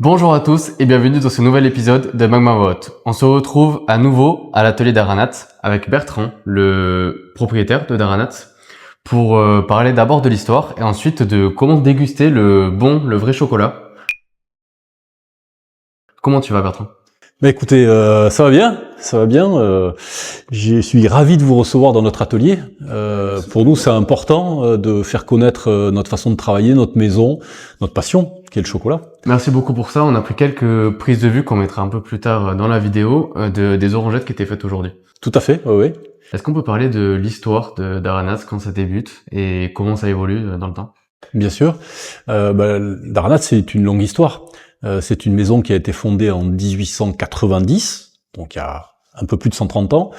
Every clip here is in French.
Bonjour à tous et bienvenue dans ce nouvel épisode de Magma Vote. On se retrouve à nouveau à l'atelier d'Aranat avec Bertrand, le propriétaire de Daranat, pour parler d'abord de l'histoire et ensuite de comment déguster le vrai chocolat. Comment tu vas, Bertrand? Écoutez, ça va bien, ça va bien. Je suis ravi de vous recevoir dans notre atelier. Pour nous, c'est important de faire connaître notre façon de travailler, notre maison, notre passion, qui est le chocolat. Merci beaucoup pour ça. On a pris quelques prises de vue qu'on mettra un peu plus tard dans la vidéo des orangettes qui étaient faites aujourd'hui. Tout à fait, oui. Est-ce qu'on peut parler de l'histoire d'Aranat, quand ça débute et comment ça évolue dans le temps? Bien sûr. Daranat, c'est une longue histoire. C'est une maison qui a été fondée en 1890, donc il y a un peu plus de 130 ans,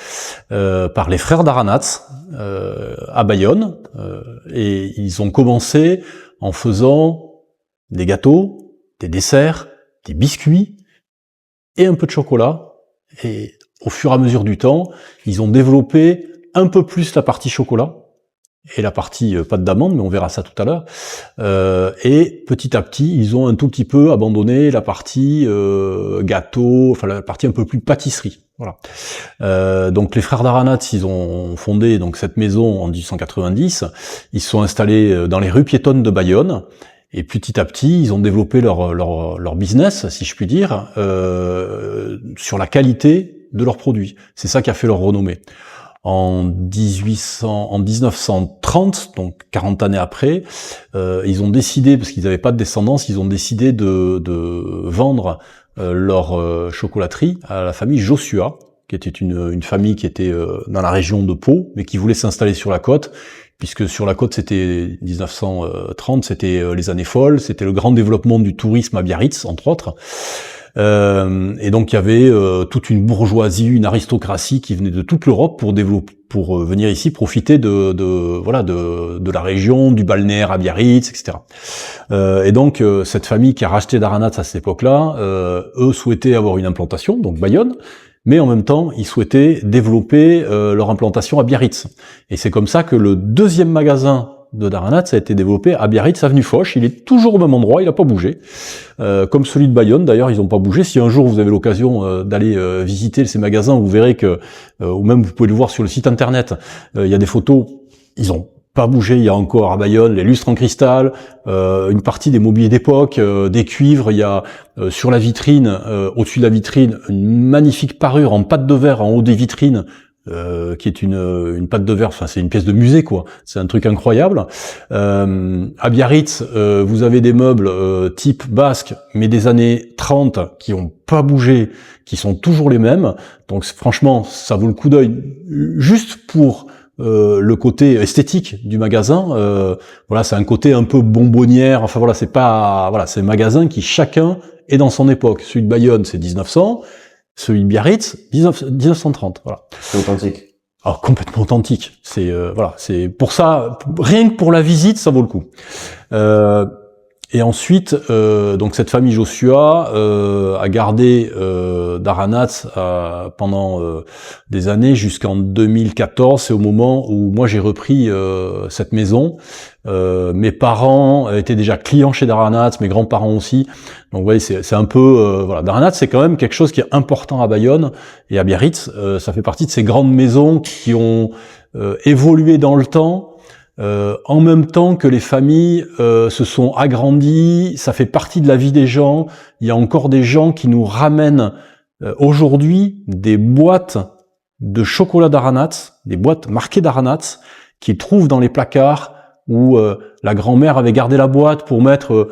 par les frères Daranat à Bayonne. Et ils ont commencé en faisant des gâteaux, des desserts, des biscuits et un peu de chocolat. Et au fur et à mesure du temps, ils ont développé un peu plus la partie chocolat et la partie pâte d'amande, mais on verra ça tout à l'heure. Et petit à petit, ils ont un tout petit peu abandonné la partie gâteau, enfin la partie un peu plus pâtisserie. Voilà. Donc les frères Daranat, ils ont fondé donc cette maison en 1890. Ils se sont installés dans les rues piétonnes de Bayonne. Et petit à petit, ils ont développé leur business, si je puis dire, sur la qualité de leurs produits. C'est ça qui a fait leur renommée. En 1930, donc 40 années après, ils ont décidé, parce qu'ils n'avaient pas de descendance, ils ont décidé de vendre leur chocolaterie à la famille Joshua, qui était une famille qui était dans la région de Pau, mais qui voulait s'installer sur la côte, puisque sur la côte, c'était 1930, c'était les années folles, c'était le grand développement du tourisme à Biarritz, entre autres. Et donc il y avait toute une bourgeoisie, une aristocratie qui venait de toute l'Europe pour venir ici profiter de la région, du balnéaire à Biarritz, etc. Et donc cette famille qui a racheté Daranat à cette époque-là, eux souhaitaient avoir une implantation, donc Bayonne, mais en même temps ils souhaitaient développer leur implantation à Biarritz. Et c'est comme ça que le deuxième magasin de Daranat, ça a été développé à Biarritz, avenue Foch. Il est toujours au même endroit, il n'a pas bougé. Comme celui de Bayonne, d'ailleurs, ils n'ont pas bougé. Si un jour vous avez l'occasion d'aller visiter ces magasins, vous verrez que, ou même vous pouvez le voir sur le site internet, il y a des photos, ils n'ont pas bougé. Il y a encore à Bayonne les lustres en cristal, une partie des mobiliers d'époque, des cuivres. Il y a sur la vitrine, au-dessus de la vitrine, une magnifique parure en pâte de verre en haut des vitrines, qui est une pâte de verre, enfin c'est une pièce de musée quoi, c'est un truc incroyable. À Biarritz, vous avez des meubles type basque, mais des années 30 qui ont pas bougé, qui sont toujours les mêmes. Donc franchement, ça vaut le coup d'œil juste pour le côté esthétique du magasin. Voilà, c'est un côté un peu bonbonnière. Enfin voilà, c'est un magasin qui chacun est dans son époque. Celui de Bayonne, c'est 1900. Celui de Biarritz, 1930, voilà. C'est authentique. Alors complètement authentique. C'est pour ça, rien que pour la visite, ça vaut le coup. Et ensuite, donc cette famille Joshua a gardé Daranat pendant des années jusqu'en 2014. C'est au moment où moi j'ai repris cette maison. Mes parents étaient déjà clients chez Daranat, mes grands-parents aussi. Donc vous voyez, c'est un peu voilà. Daranat, c'est quand même quelque chose qui est important à Bayonne et à Biarritz. Ça fait partie de ces grandes maisons qui ont évolué dans le temps. En même temps que les familles se sont agrandies, ça fait partie de la vie des gens. Il y a encore des gens qui nous ramènent aujourd'hui des boîtes de chocolat Daranat, des boîtes marquées Daranat, qu'ils trouvent dans les placards où la grand-mère avait gardé la boîte pour mettre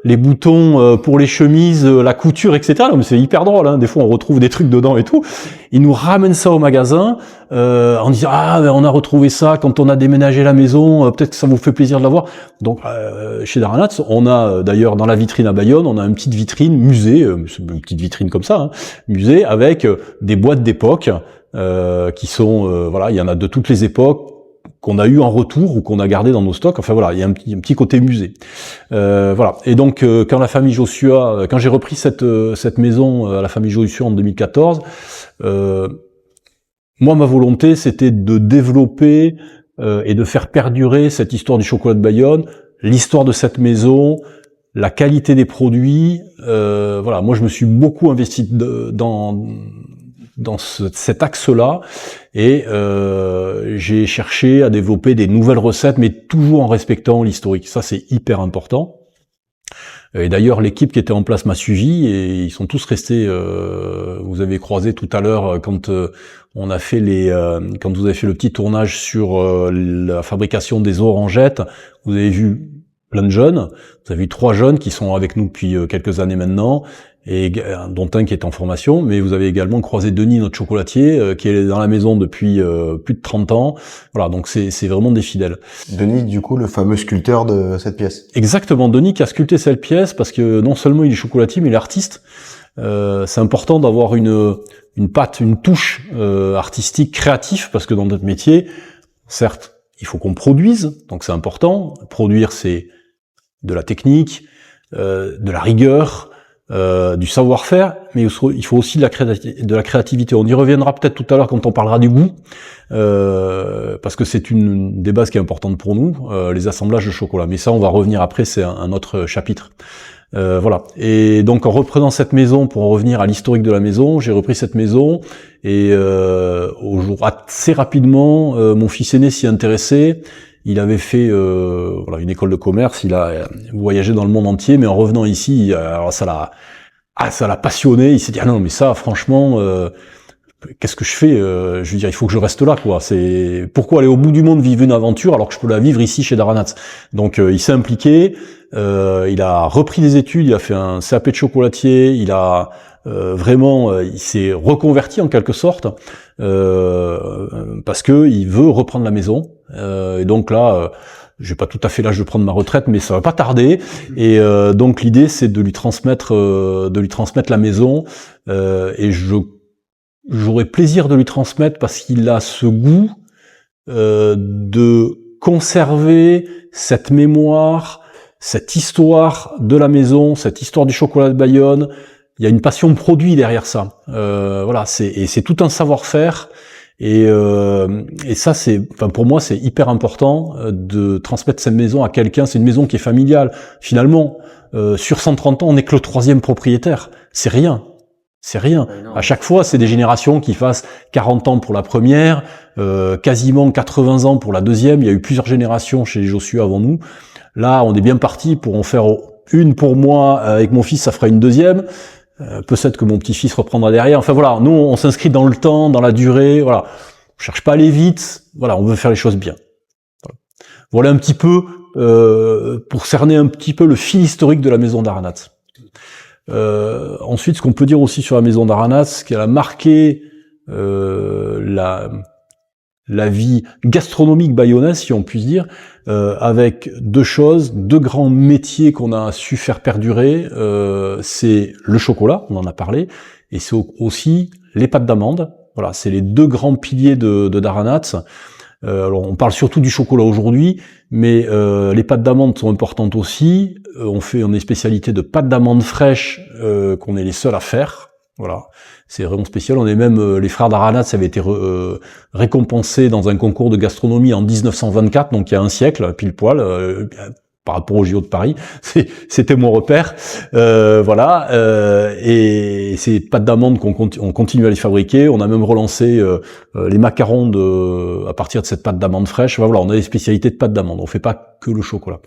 les boutons pour les chemises, la couture, etc. Donc c'est hyper drôle, hein. Des fois on retrouve des trucs dedans et tout. Ils nous ramènent ça au magasin en disant on a retrouvé ça quand on a déménagé la maison, peut-être que ça vous fait plaisir de l'avoir. Donc chez Daranat, on a d'ailleurs dans la vitrine à Bayonne, on a une petite vitrine musée, une petite vitrine comme ça, hein, musée avec des boîtes d'époque qui sont il y en a de toutes les époques, qu'on a eu en retour ou qu'on a gardé dans nos stocks. Enfin voilà, il y a un petit côté musée. Voilà. Et donc quand la famille Joshua, quand j'ai repris cette maison à la famille Joshua en 2014, moi ma volonté c'était de développer et de faire perdurer cette histoire du chocolat de Bayonne, l'histoire de cette maison, la qualité des produits, voilà, moi je me suis beaucoup investi dans cet axe-là, et j'ai cherché à développer des nouvelles recettes, mais toujours en respectant l'historique. Ça, c'est hyper important. Et d'ailleurs, l'équipe qui était en place m'a suivi, et ils sont tous restés. Vous avez croisé tout à l'heure quand on a fait quand vous avez fait le petit tournage sur la fabrication des orangettes. Vous avez vu plein de jeunes. Vous avez vu 3 jeunes qui sont avec nous depuis quelques années maintenant, et dont un qui est en formation, mais vous avez également croisé Denis, notre chocolatier, qui est dans la maison depuis plus de 30 ans. Voilà, donc c'est vraiment des fidèles. Denis, du coup, le fameux sculpteur de cette pièce. Exactement, Denis qui a sculpté cette pièce, parce que non seulement il est chocolatier, mais il est artiste. C'est important d'avoir une patte, une touche artistique, créative, parce que dans notre métier, certes, il faut qu'on produise, donc c'est important. Produire, c'est de la technique, de la rigueur, du savoir-faire, mais il faut aussi de la créativité. On y reviendra peut-être tout à l'heure quand on parlera du goût, parce que c'est une des bases qui est importante pour nous, les assemblages de chocolat. Mais ça, on va revenir après, c'est un autre chapitre. Voilà. Et donc, en reprenant cette maison, pour en revenir à l'historique de la maison, j'ai repris cette maison, et assez rapidement, mon fils aîné s'y intéressait. Il avait fait une école de commerce, il a voyagé dans le monde entier, mais en revenant ici, alors ça l'a passionné. Il s'est dit non, mais ça, franchement, qu'est-ce que je fais Je veux dire, il faut que je reste là, quoi. C'est pourquoi aller au bout du monde vivre une aventure alors que je peux la vivre ici chez Daranats. Donc il s'est impliqué, il a repris des études, il a fait un CAP de chocolatier, il a il s'est reconverti en quelque sorte, parce que il veut reprendre la maison. Et donc là, j'ai pas tout à fait l'âge de prendre ma retraite, mais ça va pas tarder. Et donc l'idée, c'est de lui transmettre la maison. Et j'aurais plaisir de lui transmettre, parce qu'il a ce goût de conserver cette mémoire, cette histoire de la maison, cette histoire du chocolat de Bayonne. Il y a une passion de produit derrière ça. Voilà, c'est tout un savoir-faire. Et ça, pour moi, c'est hyper important de transmettre cette maison à quelqu'un. C'est une maison qui est familiale. Finalement, sur 130 ans, on n'est que le 3e propriétaire. C'est rien. C'est rien. À chaque fois, c'est des générations qui fassent 40 ans pour la première, quasiment 80 ans pour la deuxième. Il y a eu plusieurs générations chez les Joshua avant nous. Là, on est bien parti pour en faire une pour moi. Avec mon fils, ça fera une deuxième. Peut-être que mon petit-fils reprendra derrière. Enfin voilà, nous, on s'inscrit dans le temps, dans la durée. Voilà, on cherche pas à aller vite. Voilà, on veut faire les choses bien. Voilà un petit peu pour cerner un petit peu le fil historique de la maison d'Aranats. Ensuite, ce qu'on peut dire aussi sur la maison d'Aranats, c'est qu'elle a marqué la vie gastronomique bayonnaise, si on puisse dire, avec 2 choses, 2 grands métiers qu'on a su faire perdurer. C'est le chocolat, on en a parlé, et c'est aussi les pâtes d'amande. Voilà, c'est les 2 grands piliers de Daranats. Alors, on parle surtout du chocolat aujourd'hui, mais les pâtes d'amande sont importantes aussi. On est spécialité de pâtes d'amande fraîches, qu'on est les seuls à faire. Voilà, c'est vraiment spécial. On est même, les frères d'Aranats avaient été récompensés dans un concours de gastronomie en 1924, donc il y a un siècle, pile poil, par rapport au JO de Paris. C'était mon repère. Voilà, et ces pâtes d'amande on continue à les fabriquer. On a même relancé les macarons à partir de cette pâte d'amande fraîche. Voilà, on a des spécialités de pâtes d'amande. On fait pas que le chocolat.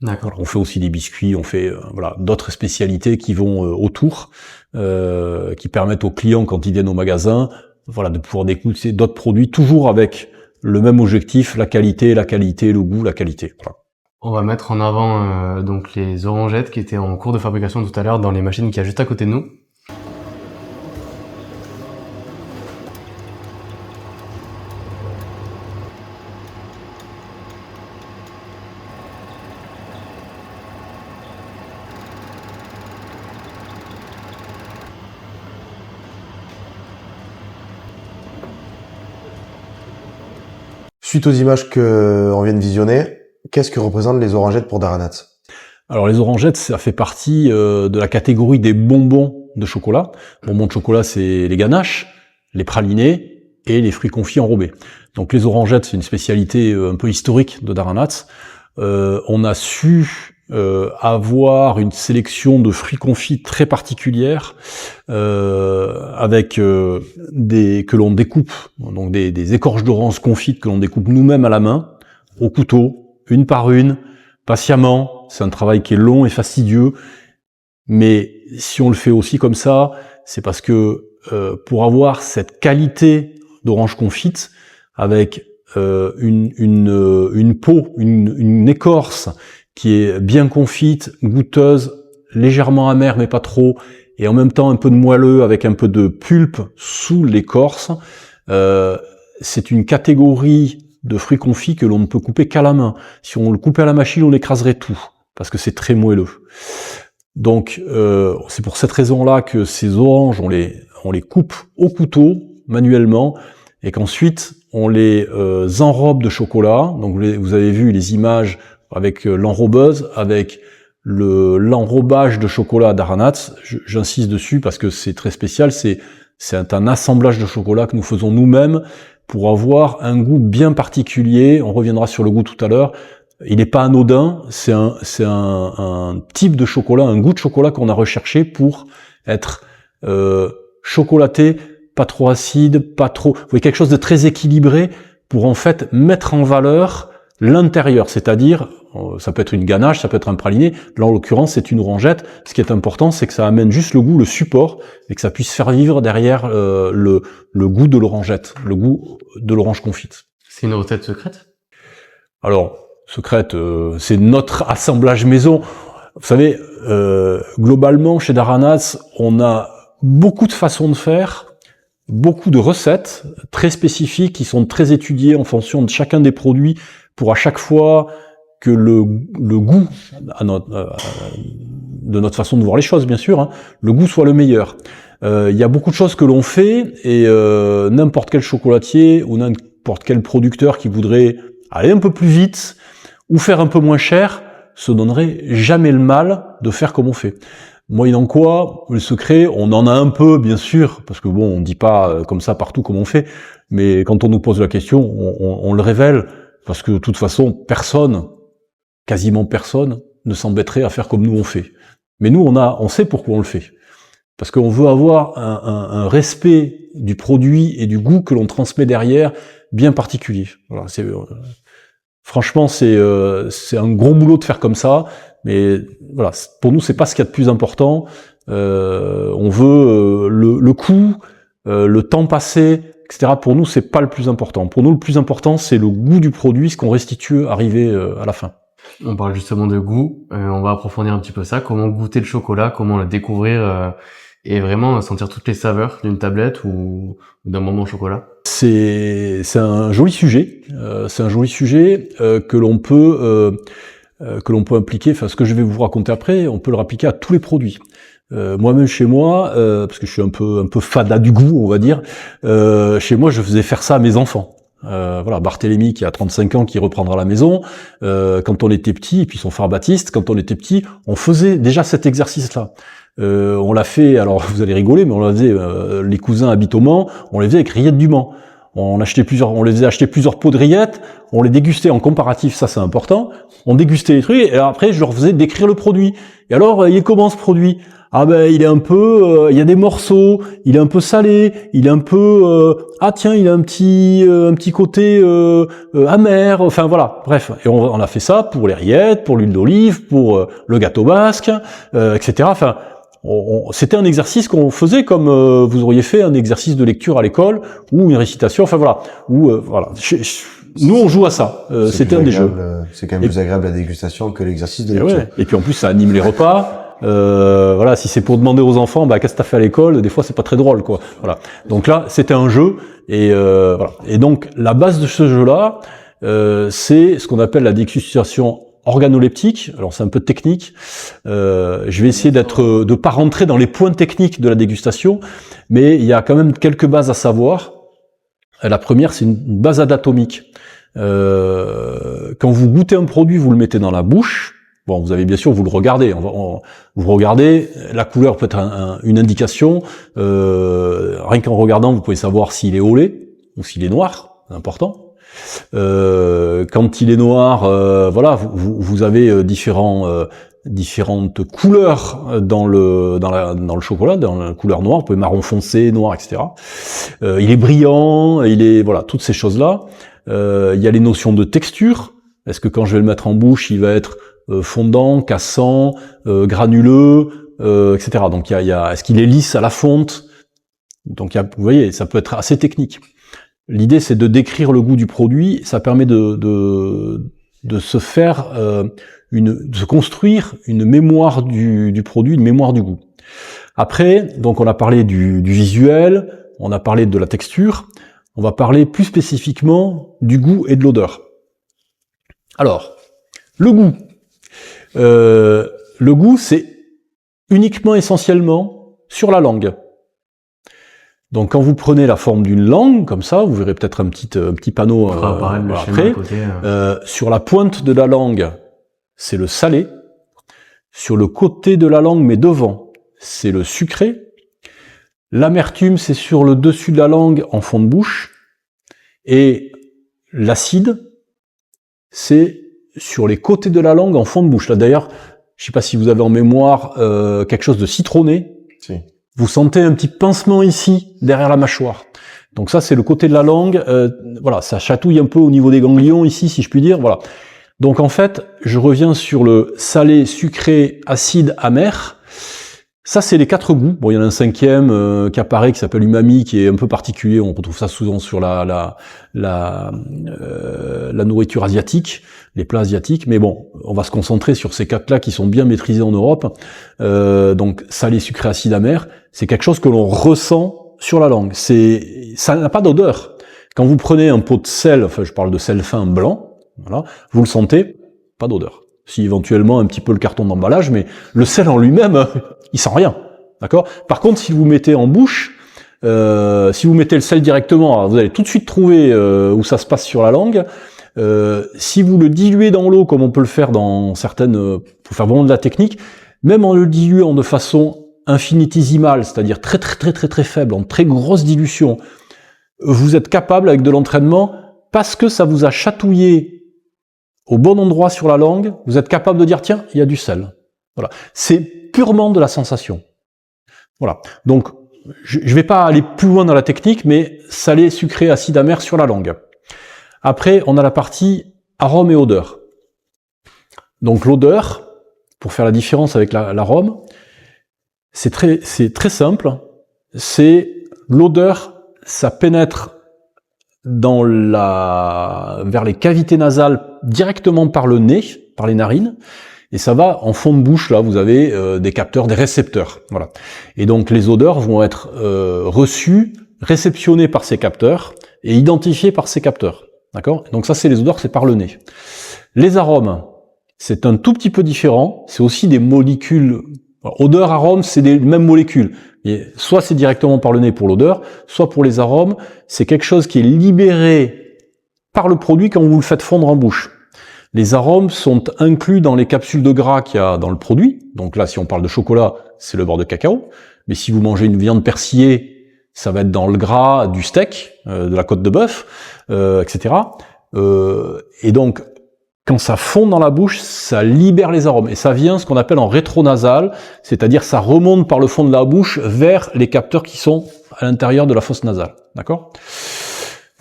D'accord. On fait aussi des biscuits, on fait d'autres spécialités qui vont autour, qui permettent aux clients, quand ils viennent au magasin, de pouvoir découvrir d'autres produits, toujours avec le même objectif, la qualité, le goût, la qualité. Voilà. On va mettre en avant donc les orangettes qui étaient en cours de fabrication tout à l'heure dans les machines qu'il y a juste à côté de nous. Suite aux images qu'on vient de visionner, qu'est-ce que représentent les orangettes pour Daranats? Alors les orangettes, ça fait partie de la catégorie des bonbons de chocolat. Bonbons de chocolat, c'est les ganaches, les pralinés et les fruits confits enrobés. Donc les orangettes, c'est une spécialité un peu historique de Daranats. On a su avoir une sélection de fruits confits très particulière, avec que l'on découpe, donc des écorces d'orange confites que l'on découpe nous-mêmes à la main, au couteau, une par une, patiemment. C'est un travail qui est long et fastidieux, mais si on le fait aussi comme ça, c'est parce que pour avoir cette qualité d'orange confite avec une peau, une écorce qui est bien confite, goûteuse, légèrement amère mais pas trop, et en même temps un peu de moelleux avec un peu de pulpe sous l'écorce, c'est une catégorie de fruits confits que l'on ne peut couper qu'à la main. Si on le coupait à la machine, on écraserait tout, parce que c'est très moelleux. Donc c'est pour cette raison-là que ces oranges, on les coupe au couteau, manuellement, et qu'ensuite on les enrobe de chocolat. Donc vous avez vu les images avec l'enrobeuse, avec l'enrobage de chocolat d'Aranats. J'insiste dessus parce que c'est très spécial, c'est un assemblage de chocolat que nous faisons nous-mêmes pour avoir un goût bien particulier. On reviendra sur le goût tout à l'heure. Il n'est pas anodin, c'est un type de chocolat, un goût de chocolat qu'on a recherché pour être chocolaté, pas trop acide, pas trop... Vous voyez, quelque chose de très équilibré pour en fait mettre en valeur l'intérieur, c'est-à-dire, ça peut être une ganache, ça peut être un praliné, là en l'occurrence c'est une orangette. Ce qui est important, c'est que ça amène juste le goût, le support, et que ça puisse faire vivre derrière le goût de l'orangette, le goût de l'orange confite. C'est une recette secrète? Alors, secrète, c'est notre assemblage maison. Vous savez, globalement, chez Daranats, on a beaucoup de façons de faire, beaucoup de recettes très spécifiques qui sont très étudiées en fonction de chacun des produits pour à chaque fois que le goût, de notre façon de voir les choses, bien sûr, hein, le goût soit le meilleur. Il y a beaucoup de choses que l'on fait et n'importe quel chocolatier ou n'importe quel producteur qui voudrait aller un peu plus vite ou faire un peu moins cher se donnerait jamais le mal de faire comme on fait. Moyennant quoi, le secret, on en a un peu, bien sûr, parce que bon, on dit pas comme ça partout comme on fait, mais quand on nous pose la question, on le révèle, parce que de toute façon, quasiment personne, ne s'embêterait à faire comme nous on fait. Mais nous, on sait pourquoi on le fait. Parce qu'on veut avoir un respect du produit et du goût que l'on transmet derrière, bien particulier. Voilà, franchement, c'est un gros boulot de faire comme ça, mais voilà, pour nous, c'est pas ce qu'il y a de plus important. On veut le coût, le temps passé, etc. Pour nous, c'est pas le plus important. Pour nous, le plus important, c'est le goût du produit, ce qu'on restitue arrivé à la fin. On parle justement de goût, on va approfondir un petit peu ça. Comment goûter le chocolat, comment le découvrir et vraiment sentir toutes les saveurs d'une tablette ou d'un moment au chocolat. C'est un joli sujet. C'est un joli sujet que l'on peut impliquer. Enfin, ce que je vais vous raconter après, on peut le rappliquer à tous les produits. Moi-même chez moi, parce que je suis un peu fada du goût, on va dire. Chez moi, je faisais faire ça à mes enfants. Voilà, Barthélemy qui a 35 ans, qui reprendra la maison. Quand on était petit, et puis son frère Baptiste, quand on était petit, on faisait déjà cet exercice-là. On l'a fait, alors vous allez rigoler, mais on l'a faisait, les cousins habitent au Mans, on les faisait avec rillettes du Mans. On les faisait acheter plusieurs pots de rillettes, on les dégustait en comparatif, ça c'est important. On dégustait les trucs, et après je leur faisais décrire le produit. Et alors, il est comment ce produit ? Ah ben il est un peu, il y a des morceaux, il est un peu salé, il est un peu, ah tiens il a un petit côté amer, enfin voilà, bref. Et on a fait ça pour les rillettes, pour l'huile d'olive, pour le gâteau basque, etc. Enfin, c'était un exercice qu'on faisait comme vous auriez fait un exercice de lecture à l'école ou une récitation, enfin voilà. Ou voilà. Nous on joue à ça. C'était un des jeux. C'est quand même plus agréable la dégustation que l'exercice de lecture. Ouais. Et puis en plus ça anime les repas. Voilà, si c'est pour demander aux enfants, bah qu'est-ce que t'as fait à l'école, des fois c'est pas très drôle, quoi. Voilà. Donc là, c'était un jeu, et voilà. Et donc la base de ce jeu-là, c'est ce qu'on appelle la dégustation organoleptique. Alors c'est un peu technique. Je vais essayer de pas rentrer dans les points techniques de la dégustation, mais il y a quand même quelques bases à savoir. La première, c'est une base anatomique. Quand vous goûtez un produit, vous le mettez dans la bouche. Bon, vous avez bien sûr, vous le regardez. Vous regardez, la couleur peut être une indication. Rien qu'en regardant, vous pouvez savoir s'il est au lait ou s'il est noir, c'est important. Quand il est noir, voilà, vous avez différentes couleurs dans le chocolat, dans la couleur noire, vous pouvez marron foncé, noir, etc. Il est brillant, voilà, toutes ces choses-là. Il y a les notions de texture. Est-ce que quand je vais le mettre en bouche, il va être fondant, cassant, granuleux, etc. Donc est-ce qu'il est lisse à la fonte? Donc vous voyez, ça peut être assez technique. L'idée, c'est de décrire le goût du produit. Ça permet de se faire de se construire une mémoire du produit, une mémoire du goût. Après, donc on a parlé du visuel, on a parlé de la texture. On va parler plus spécifiquement du goût et de l'odeur. Alors, le goût. Le goût, c'est uniquement, essentiellement, sur la langue. Donc, quand vous prenez la forme d'une langue, comme ça, vous verrez peut-être un petit panneau après. Sur la pointe de la langue, c'est le salé. Sur le côté de la langue, mais devant, c'est le sucré. L'amertume, c'est sur le dessus de la langue en fond de bouche. Et l'acide, c'est sur les côtés de la langue en fond de bouche. Là, d'ailleurs, je ne sais pas si vous avez en mémoire quelque chose de citronné. Si. Vous sentez un petit pincement ici, derrière la mâchoire. Donc ça, c'est le côté de la langue. Voilà, ça chatouille un peu au niveau des ganglions ici, si je puis dire. Voilà. Donc en fait, je reviens sur le salé, sucré, acide, amer. Ça, c'est les 4 goûts. Bon, il y en a un 5e qui apparaît, qui s'appelle umami, qui est un peu particulier. On retrouve ça souvent sur la nourriture asiatique, les plats asiatiques. Mais bon, on va se concentrer sur ces 4-là qui sont bien maîtrisés en Europe. Donc, salé, sucré, acide, amer, c'est quelque chose que l'on ressent sur la langue. Ça n'a pas d'odeur. Quand vous prenez un pot de sel, enfin, je parle de sel fin blanc, voilà, vous le sentez, pas d'odeur. Si éventuellement un petit peu le carton d'emballage, mais le sel en lui-même, il sent rien, d'accord? Par contre, si vous mettez en bouche, si vous mettez le sel directement, alors vous allez tout de suite trouver où ça se passe sur la langue. Si vous le diluez dans l'eau, comme on peut le faire dans certaines, pour faire vraiment de la technique, même en le diluant de façon infinitésimale, c'est-à-dire très faible, en très grosse dilution, vous êtes capable avec de l'entraînement, parce que ça vous a chatouillé au bon endroit sur la langue, vous êtes capable de dire, tiens, il y a du sel. Voilà. C'est purement de la sensation. Voilà. Donc, je ne vais pas aller plus loin dans la technique, mais salé, sucré, acide, amer sur la langue. Après, on a la partie arôme et odeur. Donc, l'odeur, pour faire la différence avec l'arôme, c'est très simple. C'est l'odeur, ça pénètre vers les cavités nasales directement par le nez, par les narines, et ça va en fond de bouche. Là, vous avez des capteurs, des récepteurs. Voilà. Et donc les odeurs vont être reçues, réceptionnées par ces capteurs et identifiées par ces capteurs. D'accord? Donc ça, c'est les odeurs, c'est par le nez. Les arômes, c'est un tout petit peu différent. C'est aussi des molécules. Odeur, arôme, c'est des mêmes molécules. Et soit c'est directement par le nez pour l'odeur, soit pour les arômes, c'est quelque chose qui est libéré par le produit quand vous le faites fondre en bouche. Les arômes sont inclus dans les capsules de gras qu'il y a dans le produit. Donc là, si on parle de chocolat, c'est le beurre de cacao. Mais si vous mangez une viande persillée, ça va être dans le gras du steak, de la côte de bœuf, etc. Et donc, quand ça fond dans la bouche, ça libère les arômes. Et ça vient ce qu'on appelle en rétronasal, c'est-à-dire ça remonte par le fond de la bouche vers les capteurs qui sont à l'intérieur de la fosse nasale. D'accord ?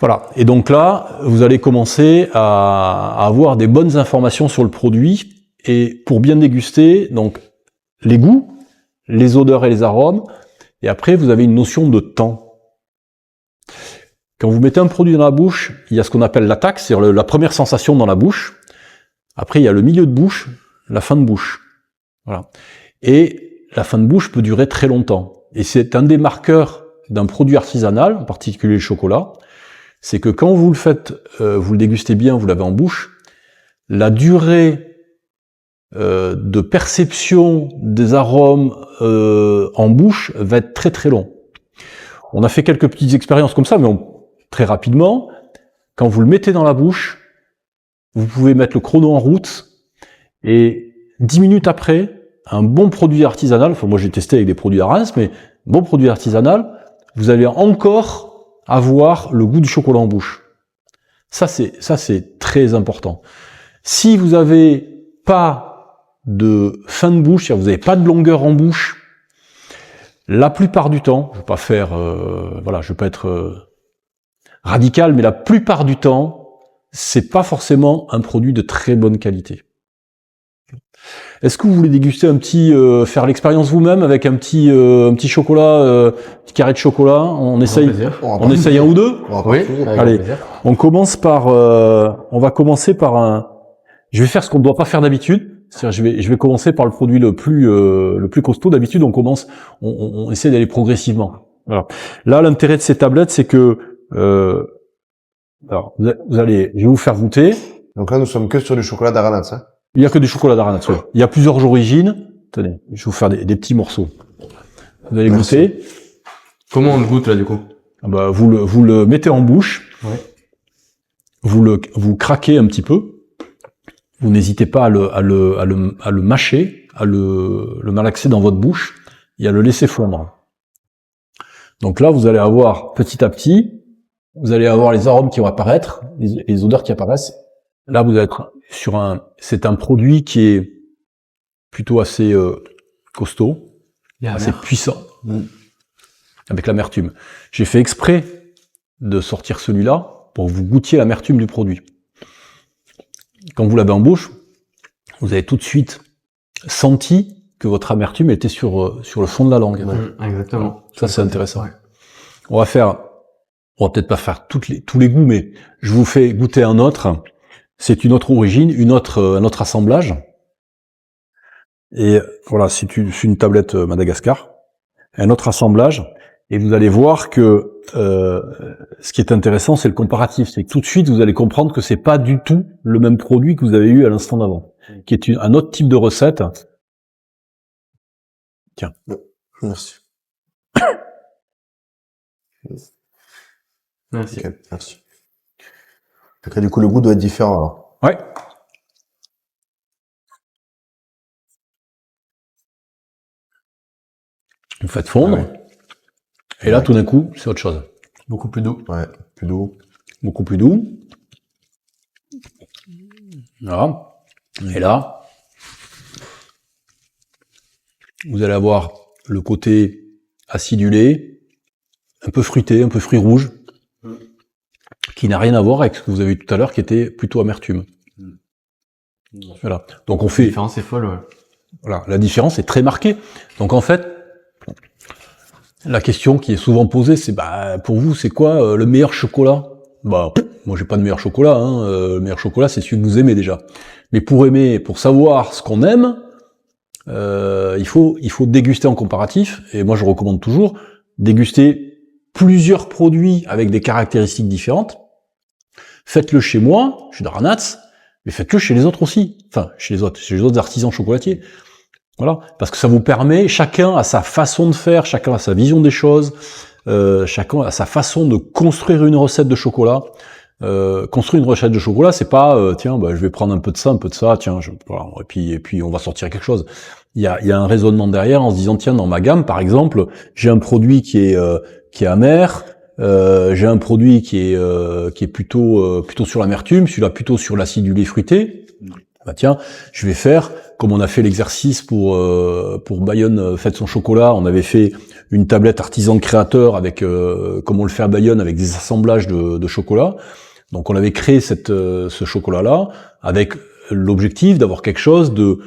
Voilà. Et donc là, vous allez commencer à avoir des bonnes informations sur le produit. Et pour bien déguster, donc les goûts, les odeurs et les arômes. Et après, vous avez une notion de temps. Quand vous mettez un produit dans la bouche, il y a ce qu'on appelle l'attaque, c'est-à-dire la première sensation dans la bouche. Après, il y a le milieu de bouche, la fin de bouche. Voilà. Et la fin de bouche peut durer très longtemps. Et c'est un des marqueurs d'un produit artisanal, en particulier le chocolat, c'est que quand vous le faites, vous le dégustez bien, vous l'avez en bouche, la durée de perception des arômes en bouche va être très long. On a fait quelques petites expériences comme ça, mais très rapidement, quand vous le mettez dans la bouche, vous pouvez mettre le chrono en route, et 10 minutes après, un bon produit artisanal, enfin moi j'ai testé avec des produits à Reims, mais un bon produit artisanal, vous allez encore avoir le goût du chocolat en bouche. Ça c'est très important. Si vous avez pas de fin de bouche, c'est-à-dire vous n'avez pas de longueur en bouche, la plupart du temps, je vais pas faire, je vais pas être radical, mais la plupart du temps, c'est pas forcément un produit de très bonne qualité. Est-ce que vous voulez déguster un petit, faire l'expérience vous-même avec un petit chocolat, petit carré de chocolat? On essaye un ou deux? Oui, allez. On commence par, on va commencer par je vais faire ce qu'on ne doit pas faire d'habitude. C'est-à-dire, je vais commencer par le produit le plus costaud. D'habitude, on essaie d'aller progressivement. Voilà. Là, l'intérêt de ces tablettes, c'est que, alors, je vais vous faire goûter. Donc là, nous sommes que sur du chocolat d'Aranats, hein. Il y a que du chocolat d'Aranats, ouais. Il y a plusieurs origines. Tenez, je vais vous faire des petits morceaux. Vous allez goûter. Comment on le goûte là du coup? Vous le mettez en bouche. Ouais. Vous craquez un petit peu. Vous n'hésitez pas à le mâcher, à le malaxer dans votre bouche et à le laisser fondre. Donc là, vous allez avoir petit à petit, vous allez avoir les arômes qui vont apparaître, les odeurs qui apparaissent. Là, vous allez être c'est un produit qui est plutôt assez costaud, assez puissant, avec l'amertume. J'ai fait exprès de sortir celui-là pour que vous goûtiez l'amertume du produit. Quand vous l'avez en bouche, vous avez tout de suite senti que votre amertume était sur le fond de la langue. Exactement. Ça, c'est intéressant. Ouais. On va peut-être pas faire tous les goûts, mais je vous fais goûter un autre. C'est une autre origine, un autre assemblage. Et voilà, c'est une tablette Madagascar. Un autre assemblage. Et vous allez voir que ce qui est intéressant, c'est le comparatif. C'est que tout de suite, vous allez comprendre que c'est pas du tout le même produit que vous avez eu à l'instant d'avant, qui est un autre type de recette. Tiens. Merci. Merci. Okay, merci. Donc, du coup, le goût doit être différent, alors. Ouais. Vous faites fondre. Ah ouais. Et là, tout d'un coup, c'est autre chose. Beaucoup plus doux. Ouais, plus doux. Beaucoup plus doux. Voilà. Et là, vous allez avoir le côté acidulé, un peu fruité, un peu fruit rouge, qui n'a rien à voir avec ce que vous avez vu tout à l'heure, qui était plutôt amertume. Voilà. Donc on fait. La différence est folle, ouais. Voilà. La différence est très marquée. Donc en fait, la question qui est souvent posée, c'est pour vous, c'est quoi le meilleur chocolat? Moi j'ai pas de meilleur chocolat, hein. Le meilleur chocolat, c'est celui que vous aimez déjà. Mais pour savoir ce qu'on aime, il faut déguster en comparatif. Et moi je recommande toujours déguster plusieurs produits avec des caractéristiques différentes. Faites-le chez moi, chez Daranats, mais faites-le chez les autres aussi. Enfin, chez les autres artisans chocolatiers. Voilà, parce que ça vous permet, chacun a sa façon de faire, chacun a sa vision des choses, chacun a sa façon de construire une recette de chocolat. Construire une recette de chocolat, c'est pas je vais prendre un peu de ça, voilà, et puis on va sortir quelque chose. Il y a un raisonnement derrière en se disant tiens, dans ma gamme par exemple, j'ai un produit qui est amer, j'ai un produit qui est plutôt sur l'amertume, celui-là plutôt sur l'acidulé fruité. Tiens, je vais faire comme on a fait l'exercice pour Bayonne Fête son chocolat, on avait fait une tablette artisan créateur avec comme on le fait à Bayonne avec des assemblages de chocolat. Donc on avait créé ce chocolat-là avec l'objectif d'avoir quelque chose de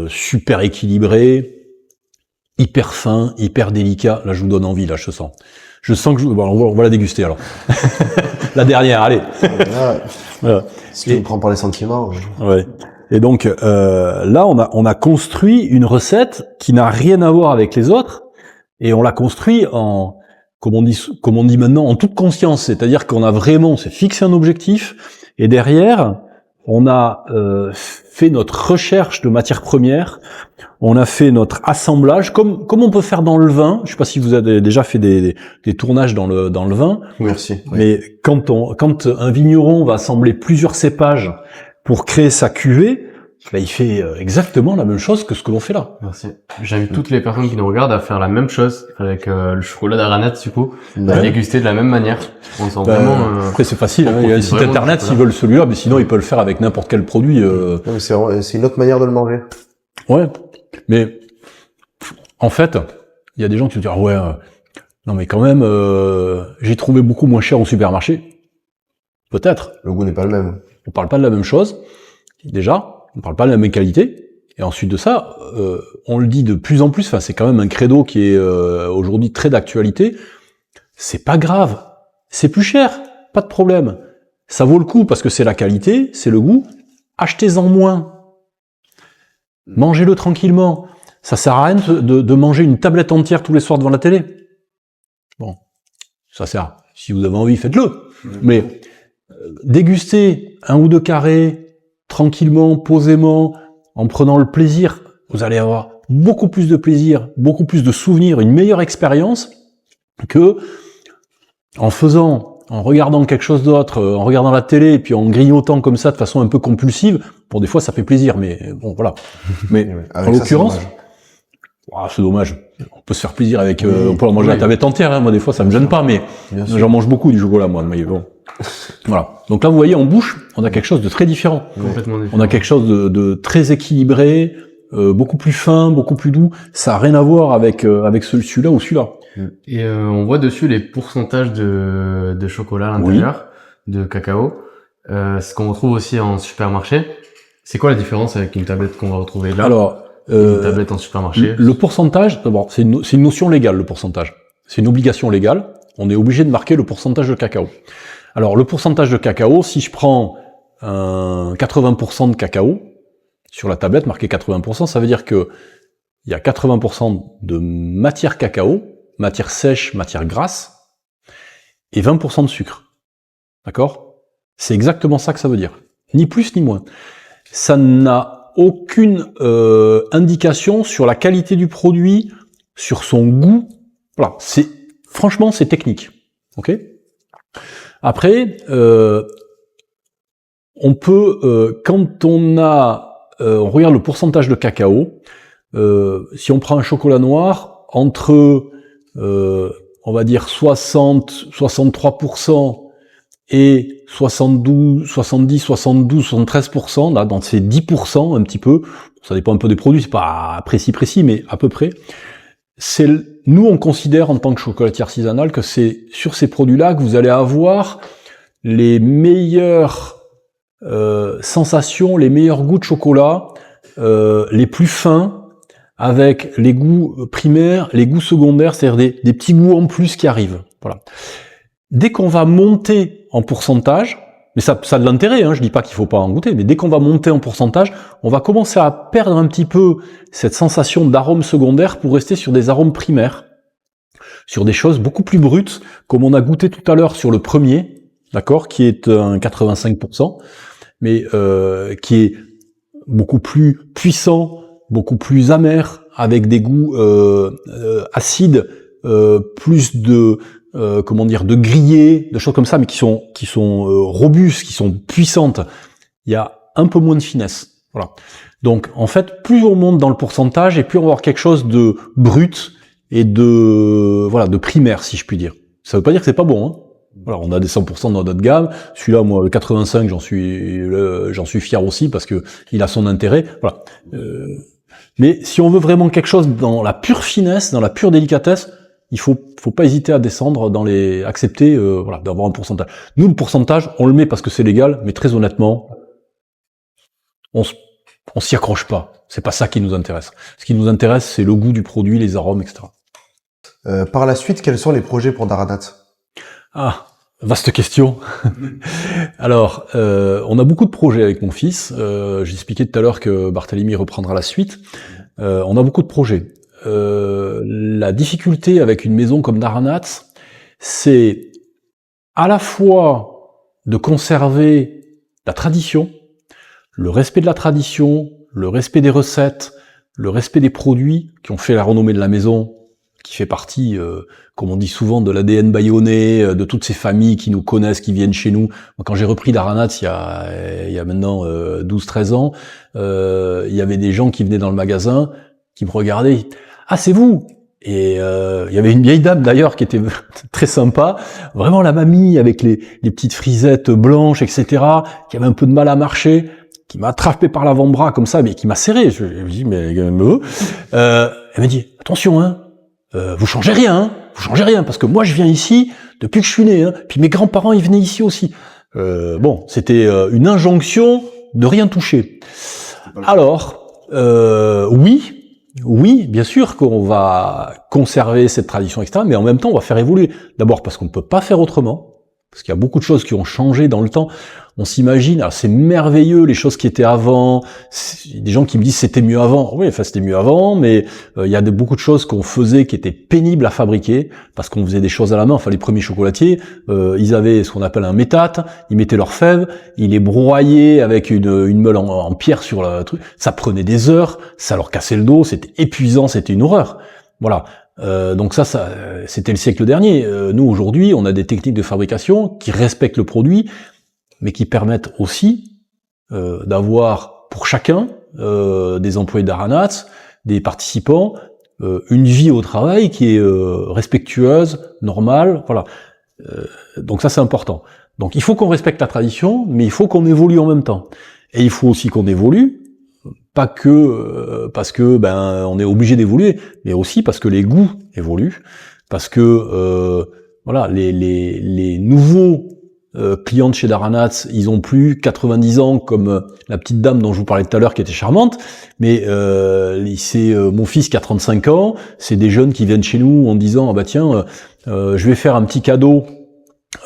super équilibré, hyper fin, hyper délicat. Là je vous donne envie, là je sens. Je sens que on va la déguster alors. La dernière, allez. Voilà. Si tu me prends par les sentiments. Ouais. Et donc là, on a construit une recette qui n'a rien à voir avec les autres, et on l'a construit comme on dit maintenant, en toute conscience. C'est-à-dire on s'est fixé un objectif, et derrière, on a fait notre recherche de matières premières, on a fait notre assemblage, comme on peut faire dans le vin. Je sais pas si vous avez déjà fait des tournages dans le vin. Merci. Mais quand un vigneron va assembler plusieurs cépages pour créer sa cuvée, il fait exactement la même chose que ce que l'on fait là. Merci. J'invite toutes les personnes qui nous regardent à faire la même chose avec le chocolat d'Aranat, du coup, à déguster de la même manière. On sent vraiment. Après, c'est facile. Il y a un site internet s'ils veulent celui-là, mais sinon ils peuvent le faire avec n'importe quel produit. Non, mais c'est une autre manière de le manger. Ouais, mais en fait, il y a des gens qui se disent ouais, non mais quand même, j'ai trouvé beaucoup moins cher au supermarché. Peut-être. Le goût n'est pas le même. On parle pas de la même chose. Déjà. On parle pas de la même qualité, et ensuite de ça, on le dit de plus en plus, enfin c'est quand même un credo qui est aujourd'hui très d'actualité, c'est pas grave, c'est plus cher, pas de problème, ça vaut le coup parce que c'est la qualité, c'est le goût, achetez-en moins, mangez-le tranquillement, ça sert à rien de manger une tablette entière tous les soirs devant la télé. Bon, ça sert, si vous avez envie, faites-le, mais dégustez un ou deux carrés, tranquillement, posément, en prenant le plaisir, vous allez avoir beaucoup plus de plaisir, beaucoup plus de souvenirs, une meilleure expérience que en regardant quelque chose d'autre, en regardant la télé et puis en grignotant comme ça de façon un peu compulsive. Bon, des fois ça fait plaisir, mais bon, voilà. Mais en l'occurrence, c'est dommage. On peut se faire plaisir avec, on peut en manger la tablette entière. Hein. Moi, des fois, ça me gêne pas, mais j'en mange beaucoup du chocolat, moi. Mais bon. Voilà. Donc là, vous voyez, en bouche, on a quelque chose de très différent. Complètement différent. On a quelque chose de très équilibré, beaucoup plus fin, beaucoup plus doux. Ça a rien à voir avec celui-là ou celui-là. Et on voit dessus les pourcentages de chocolat à l'intérieur, de cacao. Ce qu'on retrouve aussi en supermarché. C'est quoi la différence avec une tablette qu'on va retrouver là? Alors, une tablette en supermarché. Le pourcentage, d'abord, c'est une notion légale, le pourcentage. C'est une obligation légale. On est obligé de marquer le pourcentage de cacao. Alors, le pourcentage de cacao, si je prends 80% de cacao sur la tablette, marqué 80%, ça veut dire que il y a 80% de matière cacao, matière sèche, matière grasse, et 20% de sucre. D'accord? C'est exactement ça que ça veut dire. Ni plus ni moins. Ça n'a aucune indication sur la qualité du produit, sur son goût. Voilà, franchement, c'est technique. Ok? Après, on peut, quand on regarde le pourcentage de cacao, si on prend un chocolat noir, entre, on va dire 63% et 72, 73%, là, dans ces 10%, un petit peu, ça dépend un peu des produits, c'est pas précis, mais à peu près, nous, on considère en tant que chocolatier artisanal que c'est sur ces produits-là que vous allez avoir les meilleures sensations, les meilleurs goûts de chocolat, les plus fins, avec les goûts primaires, les goûts secondaires, c'est-à-dire des petits goûts en plus qui arrivent. Voilà. Dès qu'on va monter en pourcentage, mais ça a de l'intérêt, hein, je dis pas qu'il faut pas en goûter, mais dès qu'on va monter en pourcentage, on va commencer à perdre un petit peu cette sensation d'arôme secondaire pour rester sur des arômes primaires, sur des choses beaucoup plus brutes, comme on a goûté tout à l'heure sur le premier, d'accord, qui est un 85%, mais qui est beaucoup plus puissant, beaucoup plus amer, avec des goûts acides, plus de de grillés, de choses comme ça, mais qui sont robustes, qui sont puissantes. Il y a un peu moins de finesse. Voilà. Donc, en fait, plus on monte dans le pourcentage, et plus on va avoir quelque chose de brut et de primaire, si je puis dire. Ça veut pas dire que c'est pas bon, hein. Voilà, on a des 100% dans notre gamme. Celui-là, moi, le 85, j'en suis fier aussi parce que il a son intérêt. Voilà. Mais si on veut vraiment quelque chose dans la pure finesse, dans la pure délicatesse, il faut pas hésiter à descendre accepter, d'avoir un pourcentage. Nous, le pourcentage, on le met parce que c'est légal, mais très honnêtement, on s'y accroche pas. C'est pas ça qui nous intéresse. Ce qui nous intéresse, c'est le goût du produit, les arômes, etc. Par la suite, quels sont les projets pour Daranat? Ah, vaste question. Alors, on a beaucoup de projets avec mon fils. J'ai expliqué tout à l'heure que Barthélemy reprendra la suite. On a beaucoup de projets. La difficulté avec une maison comme Daranat, c'est à la fois de conserver la tradition, le respect de la tradition, le respect des recettes, le respect des produits qui ont fait la renommée de la maison qui fait partie, comme on dit souvent, de l'ADN bayonnais, de toutes ces familles qui nous connaissent, qui viennent chez nous. Moi, quand j'ai repris Daranats il y a maintenant 12-13 ans, il y avait des gens qui venaient dans le magasin, qui me regardaient. Ah, c'est vous! Et il y avait une vieille dame d'ailleurs qui était très sympa, vraiment la mamie avec les petites frisettes blanches, etc., qui avait un peu de mal à marcher, qui m'a attrapé par l'avant-bras comme ça, mais qui m'a serré. Je me dis mais elle m'a dit attention vous changez rien, parce que moi je viens ici depuis que je suis né, puis mes grands-parents ils venaient ici aussi. Bon, c'était une injonction de rien toucher. Alors oui, bien sûr qu'on va conserver cette tradition, etc., mais en même temps, on va faire évoluer. D'abord parce qu'on ne peut pas faire autrement, parce qu'il y a beaucoup de choses qui ont changé dans le temps. On s'imagine, alors c'est merveilleux les choses qui étaient avant, des gens qui me disent c'était mieux avant. Oui, enfin c'était mieux avant, mais il y a beaucoup de choses qu'on faisait qui étaient pénibles à fabriquer, parce qu'on faisait des choses à la main. Enfin les premiers chocolatiers, ils avaient ce qu'on appelle un métate, ils mettaient leurs fèves, ils les broyaient avec une meule en pierre sur le truc, ça prenait des heures, ça leur cassait le dos, c'était épuisant, c'était une horreur. Voilà. Donc ça c'était le siècle dernier. Nous aujourd'hui, on a des techniques de fabrication qui respectent le produit, mais qui permettent aussi d'avoir pour chacun des employés d'Aranats, des participants, une vie au travail qui est respectueuse, normale, voilà. Donc ça c'est important. Donc il faut qu'on respecte la tradition, mais il faut qu'on évolue en même temps. Et il faut aussi qu'on évolue, pas que parce que on est obligé d'évoluer, mais aussi parce que les goûts évoluent, parce que voilà les nouveaux clients de chez Daranats, ils ont plus 90 ans comme la petite dame dont je vous parlais tout à l'heure qui était charmante, mais c'est mon fils qui a 35 ans, c'est des jeunes qui viennent chez nous en disant ah bah tiens je vais faire un petit cadeau,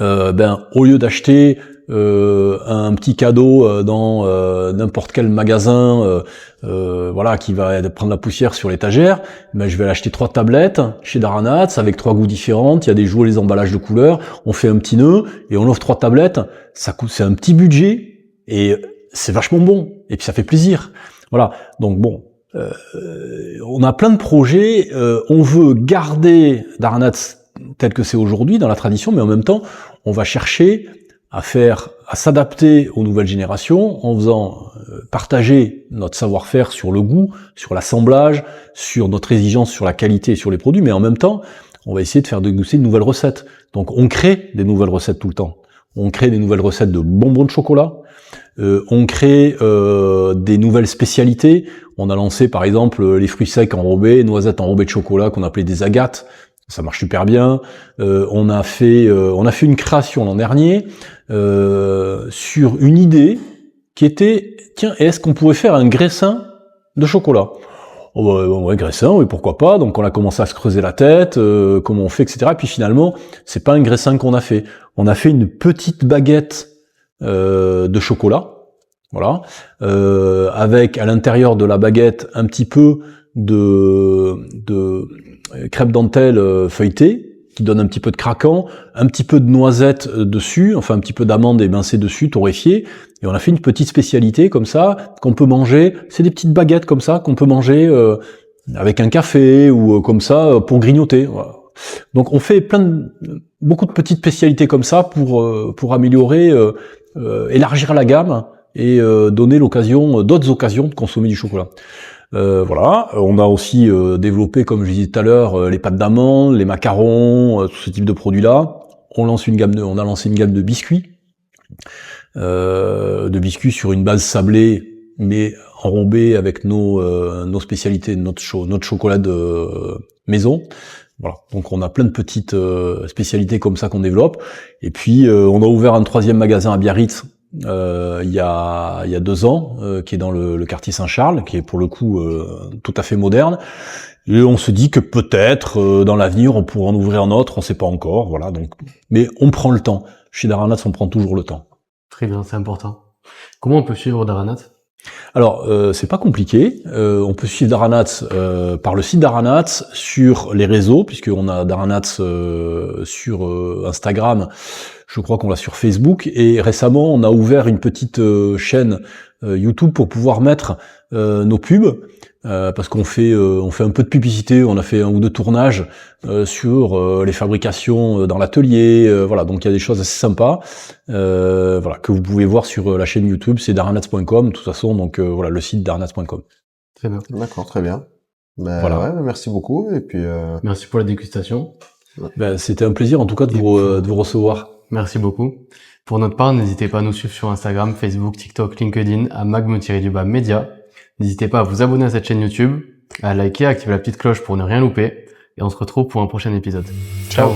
au lieu d'acheter un petit cadeau dans n'importe quel magasin voilà qui va prendre la poussière sur l'étagère, je vais acheter 3 tablettes chez Daranats avec 3 goûts différents, il y a des jouets, les emballages de couleurs, on fait un petit nœud et on offre 3 tablettes, ça coûte, c'est un petit budget et c'est vachement bon et puis ça fait plaisir. Voilà, donc bon, on a plein de projets, on veut garder Daranats tel que c'est aujourd'hui dans la tradition, mais en même temps on va chercher à s'adapter aux nouvelles générations en faisant partager notre savoir-faire sur le goût, sur l'assemblage, sur notre exigence sur la qualité et sur les produits, mais en même temps, on va essayer de faire déguster de nouvelles recettes. Donc on crée des nouvelles recettes tout le temps. On crée des nouvelles recettes de bonbons de chocolat, on crée des nouvelles spécialités. On a lancé par exemple les fruits secs enrobés, noisettes enrobées de chocolat qu'on appelait des agates. Ça marche super bien. On a fait une création l'an dernier sur une idée qui était tiens, est-ce qu'on pouvait faire un graissin de chocolat? Ouais, graissin, oui, pourquoi pas. Donc on a commencé à se creuser la tête, comment on fait, etc. Et puis finalement, c'est pas un graissin qu'on a fait. On a fait une petite baguette de chocolat, voilà, avec à l'intérieur de la baguette un petit peu de crêpe dentelle feuilletée, qui donne un petit peu de craquant, un petit peu de noisette dessus, enfin un petit peu d'amande émincée dessus, torréfiée, et on a fait une petite spécialité comme ça, qu'on peut manger, c'est des petites baguettes comme ça, qu'on peut manger avec un café, ou comme ça, pour grignoter. Voilà. Donc on fait beaucoup de petites spécialités comme ça pour améliorer, élargir la gamme, et donner d'autres occasions de consommer du chocolat. Voilà, on a aussi développé, comme je disais tout à l'heure, les pâtes d'amande, les macarons, tout ce type de produits-là. On a lancé une gamme de biscuits, sur une base sablée, mais enrobée avec nos spécialités, notre chocolat de maison. Voilà, donc on a plein de petites spécialités comme ça qu'on développe. Et puis on a ouvert un 3e magasin à Biarritz. Il y a 2 ans, qui est dans le quartier Saint-Charles, qui est pour le coup tout à fait moderne. Et on se dit que peut-être dans l'avenir on pourra en ouvrir un autre, on sait pas encore, voilà. Donc, mais on prend le temps. Chez Daranats, on prend toujours le temps. Très bien, c'est important. Comment on peut suivre Daranats? Alors, c'est pas compliqué. On peut suivre Daranats par le site Daranats, sur les réseaux, puisqu'on a Daranats sur Instagram. Je crois qu'on l'a sur Facebook, et récemment on a ouvert une petite chaîne YouTube pour pouvoir mettre nos pubs. parce qu'on fait un peu de publicité, on a fait un ou deux tournages sur les fabrications dans l'atelier, voilà, donc il y a des choses assez sympas, voilà, que vous pouvez voir sur la chaîne YouTube, c'est daranats.com, de toute façon, donc voilà, le site daranats.com. Très bien. D'accord, très bien. Ben, Voilà. ouais, merci beaucoup. Et puis, Merci pour la dégustation. Ben, c'était un plaisir en tout cas de vous recevoir. Merci beaucoup. Pour notre part, n'hésitez pas à nous suivre sur Instagram, Facebook, TikTok, LinkedIn, à magme-média. N'hésitez pas à vous abonner à cette chaîne YouTube, à liker, à activer la petite cloche pour ne rien louper. Et on se retrouve pour un prochain épisode. Ciao.